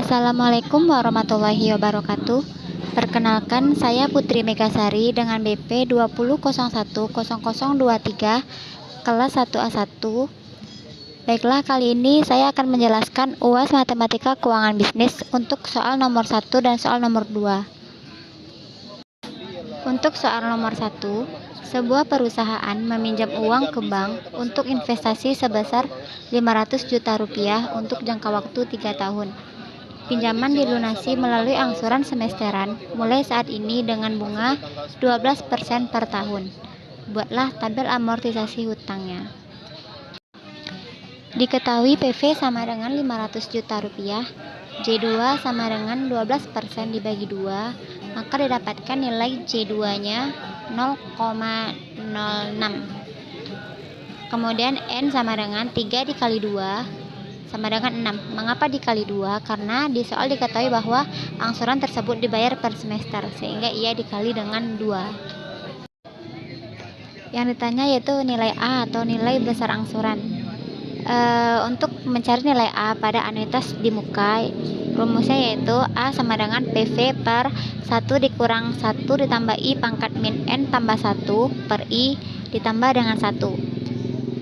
Assalamualaikum warahmatullahi wabarakatuh. Perkenalkan, saya Putri Megasari dengan BP 20010023 kelas 1A1. Baiklah, kali ini saya akan menjelaskan UAS Matematika Keuangan Bisnis untuk soal nomor 1 dan soal nomor 2. Untuk soal nomor 1, sebuah perusahaan meminjam uang ke bank untuk investasi sebesar 500 juta rupiah untuk jangka waktu 3 tahun. Pinjaman dilunasi melalui angsuran semesteran mulai saat ini dengan bunga 12% per tahun. Buatlah tabel amortisasi hutangnya. Diketahui PV sama dengan 500 juta rupiah, J2 sama dengan 12% dibagi 2, maka didapatkan nilai J2-nya 0,06. Kemudian N sama dengan 3 dikali 2 sama dengan 6. Mengapa dikali 2? Karena di soal diketahui bahwa angsuran tersebut dibayar per semester, sehingga ia dikali dengan 2. Yang ditanya yaitu nilai A atau nilai besar angsuran. Untuk mencari nilai A pada anuitas di muka, rumusnya yaitu A sama dengan PV per 1 dikurang 1 ditambah I pangkat min N tambah 1 per I ditambah dengan 1.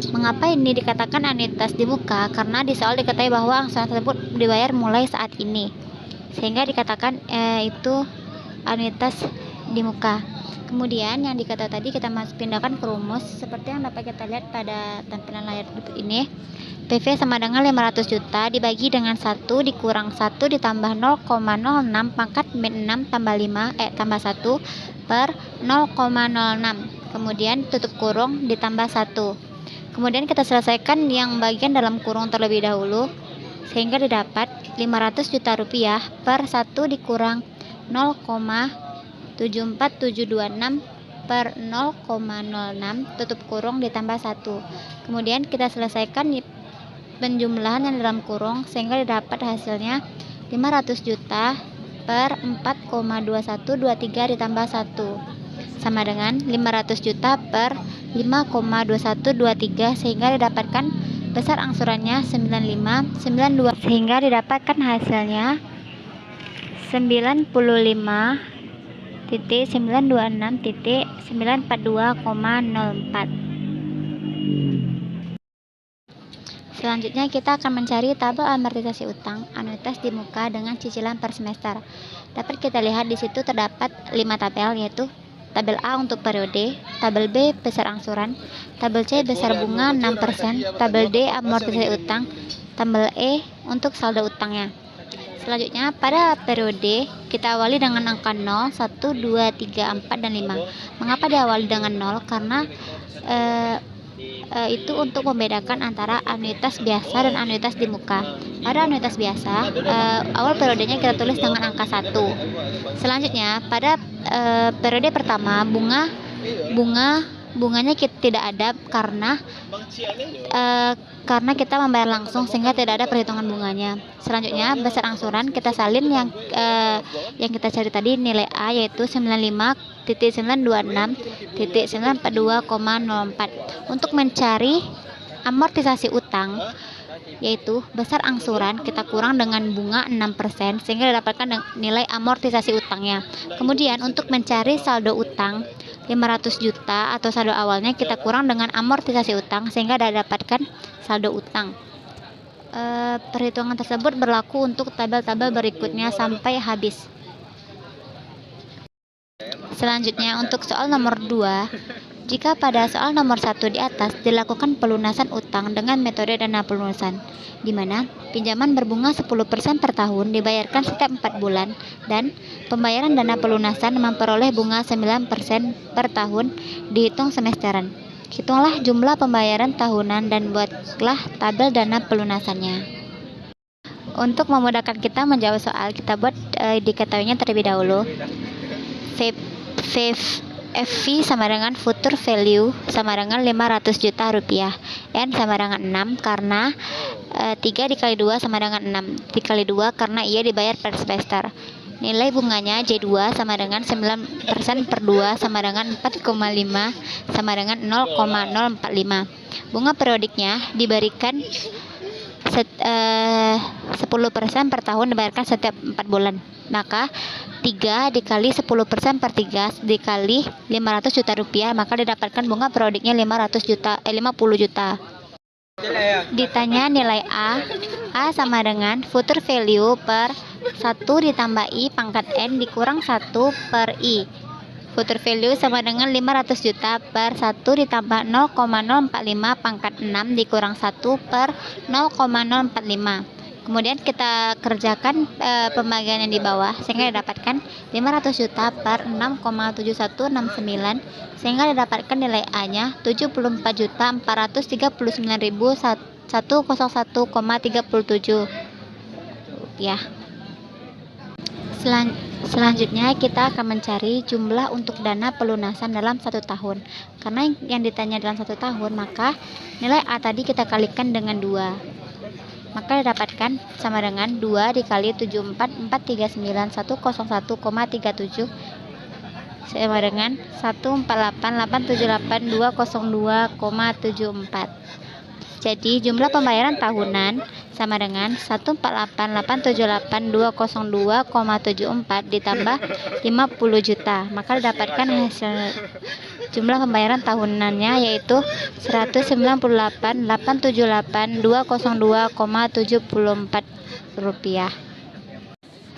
Mengapa ini dikatakan anuitas di muka? Karena di soal diketahui bahwa angsuran tersebut dibayar mulai saat ini, sehingga dikatakan itu anuitas di muka. Kemudian yang diketahui tadi kita pindahkan ke rumus seperti yang dapat kita lihat pada tampilan layar ini. PV sama dengan 500 juta dibagi dengan 1 dikurang 1 ditambah 0,06 pangkat min 6 tambah 5 tambah 1 per 0,06. Kemudian tutup kurung ditambah 1. Kemudian kita selesaikan yang bagian dalam kurung terlebih dahulu, sehingga didapat 500 juta rupiah per 1 dikurang 0,74726 per 0,06 tutup kurung ditambah 1. Kemudian kita selesaikan penjumlahan yang dalam kurung, sehingga didapat hasilnya 500 juta per 4,2123 ditambah 1 sama dengan 500 juta per 5,2123, sehingga didapatkan besar angsurannya 9592, sehingga didapatkan hasilnya 95.926.942,04. Selanjutnya kita akan mencari tabel amortisasi utang anuitas di muka dengan cicilan per semester. Dapat kita lihat di situ terdapat 5 tabel, yaitu tabel A untuk periode, tabel B besar angsuran, tabel C besar bunga 6%, tabel D amortisasi utang, tabel E untuk saldo utangnya. Selanjutnya pada periode kita awali dengan angka 0, 1, 2, 3, 4, dan 5. Mengapa diawali dengan 0? Karena itu untuk membedakan antara anuitas biasa dan anuitas di muka. Pada anuitas biasa, awal periodenya kita tulis dengan angka 1. Selanjutnya pada periode pertama bunganya tidak ada karena kita membayar langsung, sehingga tidak ada perhitungan bunganya. Selanjutnya besar angsuran kita salin yang kita cari tadi nilai A, yaitu 95.926.942,04. Untuk mencari amortisasi utang, yaitu besar angsuran kita kurang dengan bunga 6%, sehingga didapatkan nilai amortisasi utangnya. Kemudian untuk mencari saldo utang 500 juta atau saldo awalnya kita kurang dengan amortisasi utang, sehingga didapatkan saldo utang. Perhitungan tersebut berlaku untuk tabel-tabel berikutnya sampai habis. Selanjutnya untuk soal nomor 2, jika pada soal nomor 1 di atas dilakukan pelunasan utang dengan metode dana pelunasan, di mana pinjaman berbunga 10% per tahun dibayarkan setiap 4 bulan, dan pembayaran dana pelunasan memperoleh bunga 9% per tahun dihitung semesteran. Hitunglah jumlah pembayaran tahunan dan buatlah tabel dana pelunasannya. Untuk memudahkan kita menjawab soal, kita buat diketahuinya terlebih dahulu. FV sama dengan future value sama dengan 500 juta rupiah. N sama dengan 6 karena 3 dikali 2 sama dengan 6 dikali 2 karena ia dibayar per semester. Nilai bunganya J2 sama dengan 9% per 2 sama dengan 4,5 sama dengan 0,045. Bunga periodiknya diberikan 10% per tahun dibayarkan setiap 4 bulan. Maka 3 dikali 10% per 3 dikali 500 juta rupiah, maka didapatkan bunga periodiknya 50 juta. Ditanya nilai A sama dengan future value per 1 ditambah I pangkat N dikurang 1 per I. Future value sama dengan 500 juta per 1 ditambah 0,045 pangkat 6 dikurang 1 per 0,045. Kemudian kita kerjakan pembagian yang di bawah sehingga didapatkan 500 juta per 6,7169 sehingga didapatkan nilai A-nya 74.439.101,37 rupiah. Selanjutnya kita akan mencari jumlah untuk dana pelunasan dalam 1 tahun. Karena yang ditanya dalam 1 tahun, maka nilai A tadi kita kalikan dengan 2. Maka didapatkan sama dengan 2 dikali 74.439.101,37 sama dengan 148.878.202,74. Jadi jumlah pembayaran tahunan sama dengan 148.878.202,74 ditambah 50 juta. Maka didapatkan hasil jumlah pembayaran tahunannya yaitu 198.878.202,74 rupiah.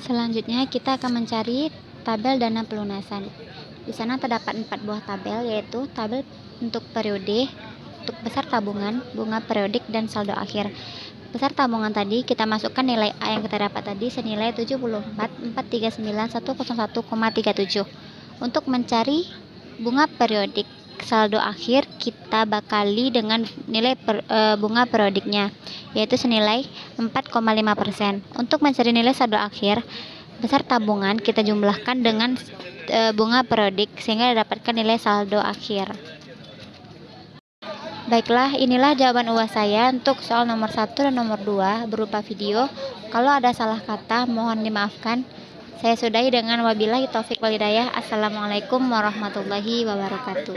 Selanjutnya kita akan mencari tabel dana pelunasan. Di sana terdapat 4 buah tabel, yaitu tabel untuk periode, untuk besar tabungan, bunga periodik, dan saldo akhir. Besar tabungan tadi kita masukkan nilai A yang kita dapat tadi senilai 74.439.101,37. Untuk mencari bunga periodik saldo akhir kita bakali dengan nilai bunga periodiknya yaitu senilai 4,5%. Untuk mencari nilai saldo akhir besar tabungan kita jumlahkan dengan bunga periodik sehingga didapatkan nilai saldo akhir. Baiklah, inilah jawaban UAS saya untuk soal nomor 1 dan nomor 2 berupa video. Kalau ada salah kata mohon dimaafkan. Saya sudahi dengan wabillahi taufik wal hidayah. Assalamualaikum warahmatullahi wabarakatuh.